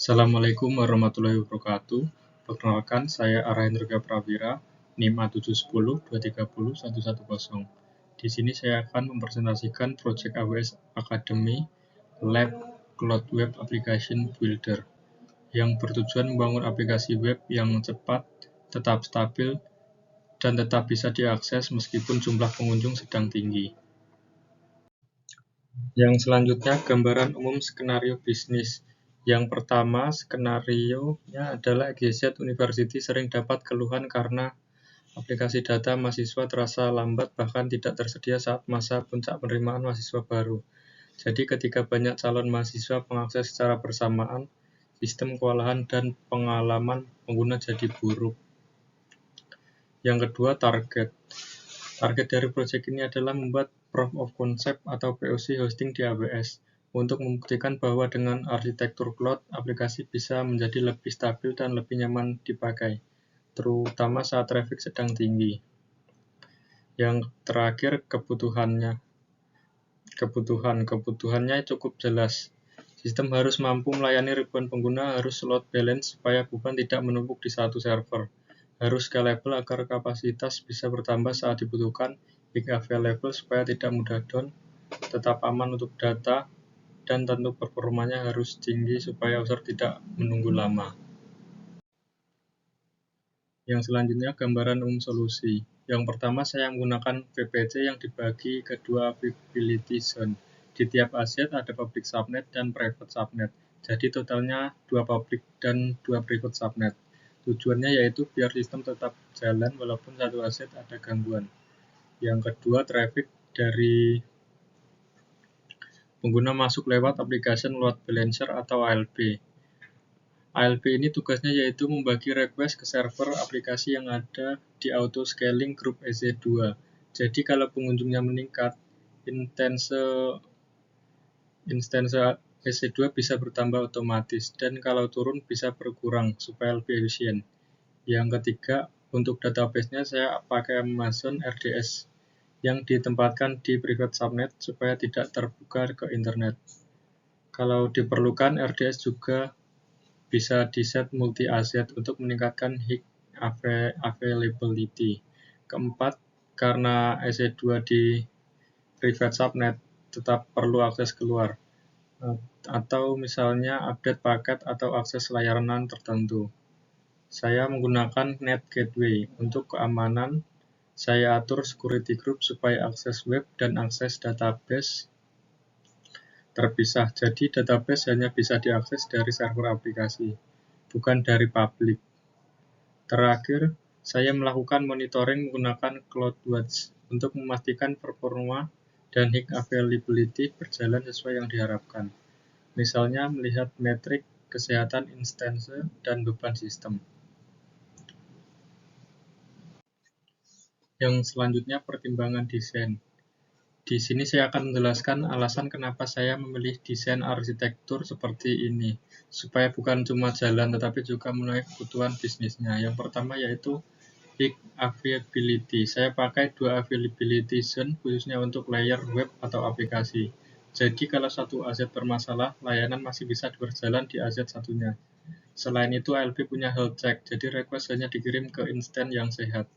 Assalamualaikum warahmatullahi wabarakatuh. Perkenalkan, saya Arahendra Prawira, NIM A710230110. Di sini saya akan mempresentasikan proyek AWS Academy Lab Cloud Web Application Builder yang bertujuan membangun aplikasi web yang cepat, tetap stabil, dan tetap bisa diakses meskipun jumlah pengunjung sedang tinggi. Yang selanjutnya, gambaran umum skenario bisnis. Yang pertama, skenario-nya adalah GZ University sering dapat keluhan karena aplikasi data mahasiswa terasa lambat bahkan tidak tersedia saat masa puncak penerimaan mahasiswa baru. Jadi ketika banyak calon mahasiswa mengakses secara bersamaan, sistem kewalahan dan pengalaman pengguna jadi buruk. Yang kedua, target. Target dari proyek ini adalah membuat Proof of Concept atau POC hosting di AWS untuk membuktikan bahwa dengan arsitektur cloud, aplikasi bisa menjadi lebih stabil dan lebih nyaman dipakai, terutama saat traffic sedang tinggi. Yang terakhir, kebutuhannya cukup jelas. Sistem harus mampu melayani ribuan pengguna, harus load balance supaya beban tidak menumpuk di satu server. Harus scalable agar kapasitas bisa bertambah saat dibutuhkan, hingga available supaya tidak mudah down, tetap aman untuk data, dan tentu performanya harus tinggi supaya user tidak menunggu lama. Yang selanjutnya, gambaran umum solusi. Yang pertama, saya menggunakan VPC yang dibagi ke dua availability zone. Di tiap aset ada public subnet dan private subnet. Jadi totalnya 2 public dan 2 private subnet. Tujuannya yaitu biar sistem tetap jalan walaupun satu aset ada gangguan. Yang kedua, traffic dari pengguna masuk lewat application load balancer atau ALB. ALB ini tugasnya yaitu membagi request ke server aplikasi yang ada di auto scaling group EC2. Jadi kalau pengunjungnya meningkat, instanse EC2 bisa bertambah otomatis, dan kalau turun bisa berkurang supaya lebih efisien. Yang ketiga, untuk database-nya saya pakai Amazon RDS yang ditempatkan di private subnet supaya tidak terbuka ke internet. Kalau diperlukan, RDS juga bisa di-set multi-asset untuk meningkatkan high availability. Keempat, karena EC2 di private subnet tetap perlu akses keluar, atau misalnya update paket atau akses layanan tertentu. Saya menggunakan Net Gateway. Untuk keamanan, saya atur security group supaya akses web dan akses database terpisah. Jadi database hanya bisa diakses dari server aplikasi, bukan dari publik. Terakhir, saya melakukan monitoring menggunakan CloudWatch untuk memastikan performa dan high availability berjalan sesuai yang diharapkan. Misalnya melihat metrik kesehatan instansi dan beban sistem. Yang selanjutnya, pertimbangan desain. Di sini saya akan menjelaskan alasan kenapa saya memilih desain arsitektur seperti ini, supaya bukan cuma jalan tetapi juga memenuhi kebutuhan bisnisnya. Yang pertama yaitu high availability. Saya pakai 2 availability zone khususnya untuk layer web atau aplikasi. Jadi kalau satu aset bermasalah, layanan masih bisa berjalan di aset satunya. Selain itu, ALB punya health check, jadi request hanya dikirim ke instan yang sehat.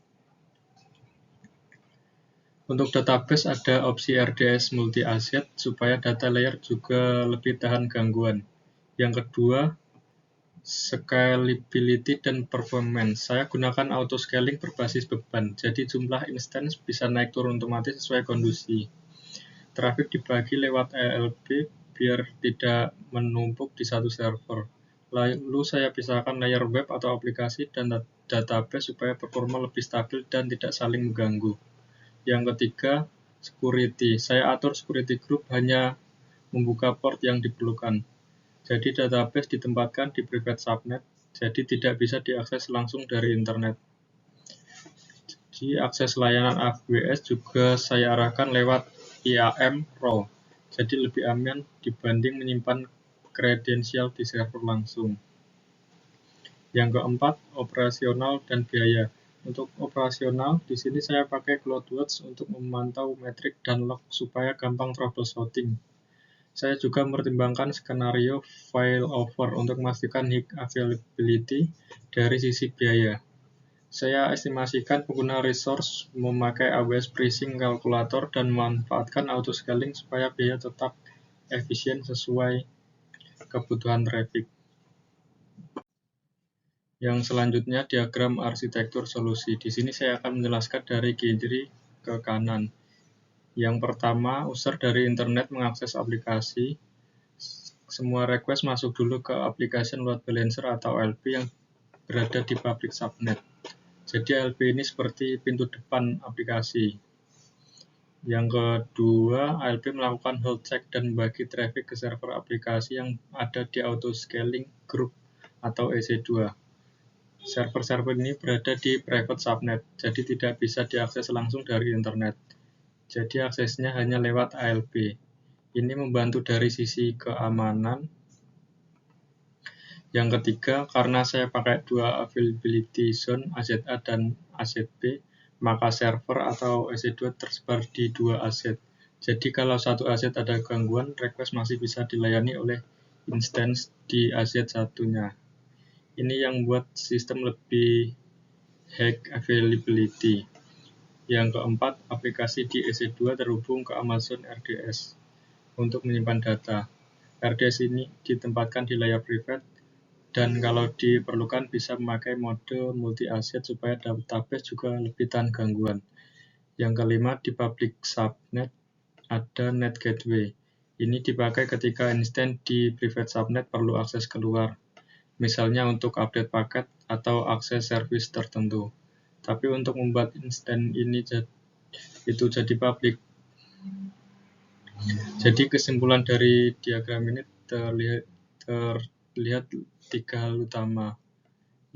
Untuk database ada opsi RDS multi-asset supaya data layer juga lebih tahan gangguan. Yang kedua, scalability dan performance. Saya gunakan auto scaling berbasis beban, jadi jumlah instance bisa naik turun otomatis sesuai kondisi. Traffic dibagi lewat ALB biar tidak menumpuk di satu server. Lalu saya pisahkan layer web atau aplikasi dan database supaya performa lebih stabil dan tidak saling mengganggu. Yang ketiga, security. Saya atur security group hanya membuka port yang diperlukan. Jadi database ditempatkan di private subnet, jadi tidak bisa diakses langsung dari internet. Jadi akses layanan AWS juga saya arahkan lewat IAM RAW, jadi lebih aman dibanding menyimpan kredensial di server langsung. Yang keempat, operasional dan biaya. Untuk operasional, di sini saya pakai CloudWatch untuk memantau metrik dan log supaya gampang troubleshooting. Saya juga mempertimbangkan skenario failover untuk memastikan high availability dari sisi biaya. Saya estimasikan pengguna resource memakai AWS Pricing Calculator dan memanfaatkan autoscaling supaya biaya tetap efisien sesuai kebutuhan traffic. Yang selanjutnya diagram arsitektur solusi. Di sini saya akan menjelaskan dari kiri ke kanan. Yang pertama, user dari internet mengakses aplikasi. Semua request masuk dulu ke application load balancer atau LB yang berada di public subnet. Jadi LB ini seperti pintu depan aplikasi. Yang kedua, LB melakukan health check dan membagi traffic ke server aplikasi yang ada di autoscaling group atau EC2. Server-server ini berada di private subnet, jadi tidak bisa diakses langsung dari internet. Jadi aksesnya hanya lewat ALB. Ini membantu dari sisi keamanan. Yang ketiga, karena saya pakai dua availability zone AZA dan AZB, maka server atau EC2 tersebar di dua aset. Jadi kalau satu aset ada gangguan, request masih bisa dilayani oleh instance di aset satunya. Ini yang membuat sistem lebih high availability. Yang keempat, aplikasi di EC2 terhubung ke Amazon RDS untuk menyimpan data. RDS ini ditempatkan di layar private dan kalau diperlukan bisa memakai mode multi-aset supaya database juga lebih tahan gangguan. Yang kelima, di public subnet ada net gateway. Ini dipakai ketika instance di private subnet perlu akses keluar, misalnya untuk update paket atau akses service tertentu. Tapi untuk membuat instance ini itu jadi public. Jadi kesimpulan dari diagram ini terlihat tiga hal utama.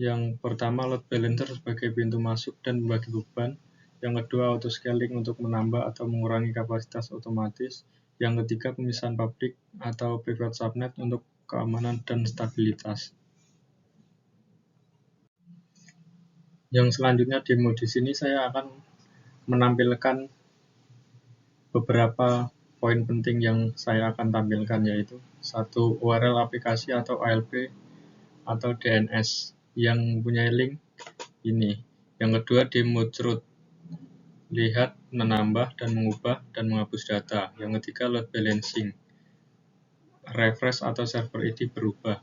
Yang pertama, load balancer sebagai pintu masuk dan membagi beban. Yang kedua, autoscaling untuk menambah atau mengurangi kapasitas otomatis. Yang ketiga, pemisahan public atau private subnet untuk keamanan dan stabilitas. Yang selanjutnya demo di sini saya akan menampilkan beberapa poin penting yang saya akan tampilkan, yaitu satu, URL aplikasi atau ALB atau DNS yang mempunyai link ini. Yang kedua, demo root, lihat, menambah dan mengubah dan menghapus data. Yang ketiga, load balancing, refresh atau server ID berubah.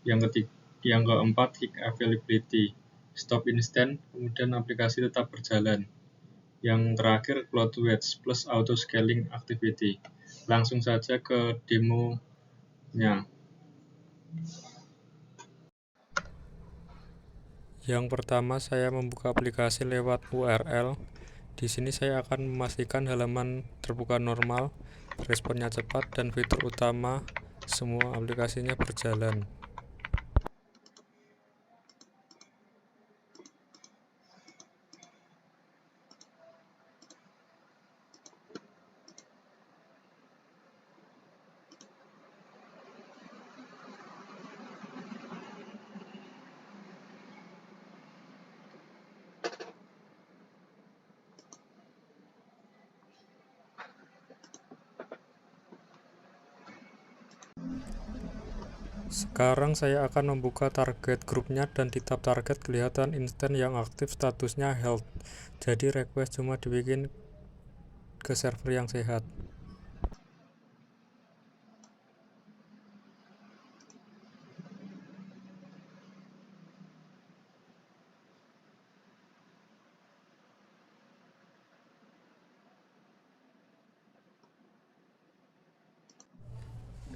Yang keempat, high availability, stop instant, kemudian aplikasi tetap berjalan. Yang terakhir, CloudWatch plus auto scaling activity. Langsung saja ke demonya. Yang pertama, saya membuka aplikasi lewat URL. Di sini saya akan memastikan halaman terbuka normal, responnya cepat, dan fitur utama semua aplikasinya berjalan. Sekarang saya akan membuka target grupnya dan di tab target kelihatan instance yang aktif statusnya health. Jadi request cuma dibikin ke server yang sehat.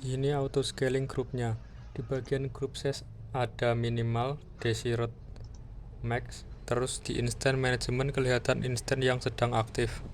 Ini auto scaling grupnya. Di bagian group size ada minimal, desired, max, terus di instant management kelihatan instant yang sedang aktif.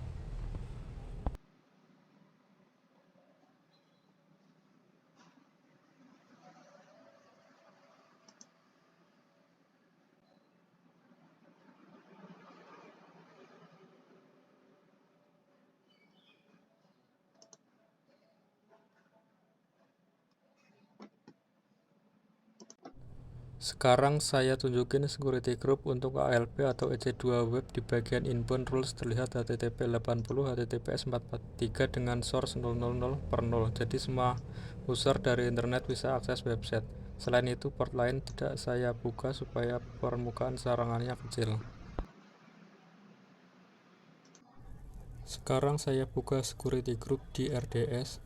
Sekarang saya tunjukin security group untuk ALP atau EC2 web. Di bagian inbound rules terlihat HTTP 80, HTTPS 443 dengan source 000/0. Jadi semua user dari internet bisa akses website. Selain itu, port lain tidak saya buka supaya permukaan sarangannya kecil. Sekarang saya buka security group di RDS.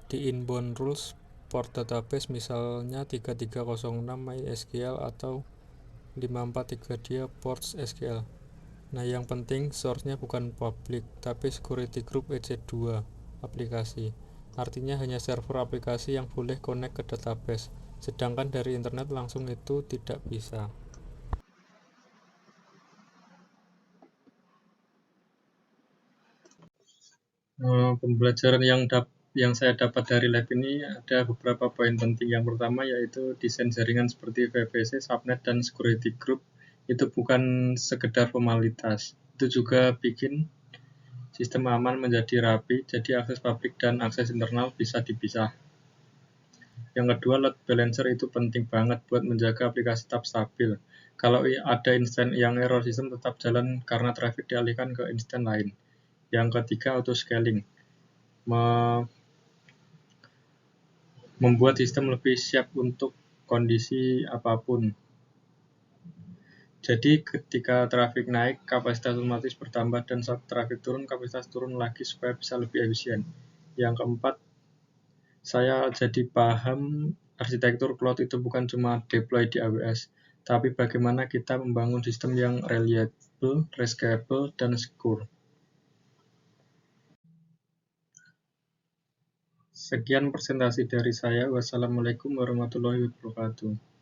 Di inbound rules, port database misalnya 3306 MySQL atau 543 dia ports SQL. Nah, yang penting source-nya bukan public, tapi security group EC2 aplikasi. Artinya hanya server aplikasi yang boleh connect ke database, sedangkan dari internet langsung itu tidak bisa. Pembelajaran yang saya dapat dari lab ini ada beberapa poin penting. Yang pertama yaitu desain jaringan seperti VPC, subnet, dan security group itu bukan sekedar formalitas. Itu juga bikin sistem aman menjadi rapi, jadi akses publik dan akses internal bisa dipisah. Yang kedua, load balancer itu penting banget buat menjaga aplikasi tetap stabil. Kalau ada instance yang error, sistem tetap jalan karena traffic dialihkan ke instance lain. Yang ketiga, auto scaling. Membuat sistem lebih siap untuk kondisi apapun. Jadi ketika traffic naik, kapasitas otomatis bertambah, dan saat traffic turun, kapasitas turun lagi supaya bisa lebih efisien. Yang keempat, saya jadi paham arsitektur cloud itu bukan cuma deploy di AWS, tapi bagaimana kita membangun sistem yang reliable, scalable, dan secure. Sekian presentasi dari saya. Wassalamualaikum warahmatullahi wabarakatuh.